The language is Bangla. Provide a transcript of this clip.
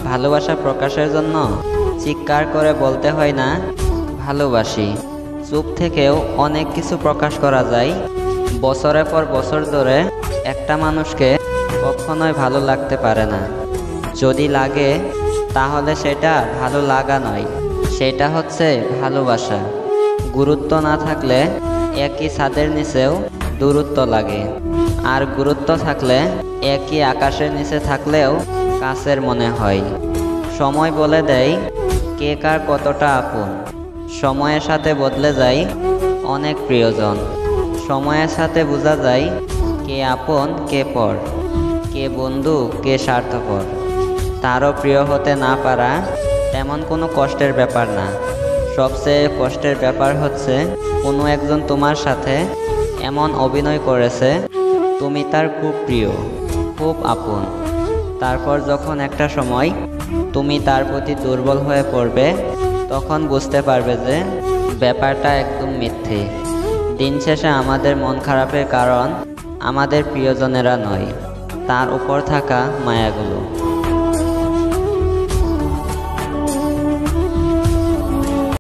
ভালোবাসা প্রকাশের জন্য চিৎকার করে বলতে হয় না ভালোবাসি। চুপ থেকেও অনেক কিছু প্রকাশ করা যায়। বছরের পর বছর ধরে একটা মানুষকে কখনোই ভালো লাগতে পারে না। যদি লাগে তাহলে সেটা ভালো লাগা নয়, সেটা হচ্ছে ভালোবাসা। গুরুত্ব না থাকলে একই ছাদের নিচেও দূরত্ব লাগে, আর গুরুত্ব থাকলে একই আকাশের নিচে থাকলেও কাছের মনে হয়। সময় বলে দেয় কে কার কতটা আপন। সময়ের সাথে বদলে যায় অনেক প্রিয়জন। সময়ের সাথে বোঝা যায় কে আপন কে পর, কে বন্ধু কে স্বার্থপর। তারও প্রিয় হতে না পারা তেমন কোনো কষ্টের ব্যাপার না। সবচেয়ে কষ্টের ব্যাপার হচ্ছে কোনো একজন তোমার সাথে এমন অভিনয় করেছে তুমি তার খুব প্রিয়, খুব আপন। তারপর যখন একটা সময় তুমি তার প্রতি দুর্বল হয়ে পড়বে, তখন বুঝতে পারবে যে ব্যাপারটা একদম মিথ্যে। দিন শেষে আমাদের মন খারাপের কারণ আমাদের প্রিয়জনেরা নয়, তার উপর থাকা মায়াগুলো।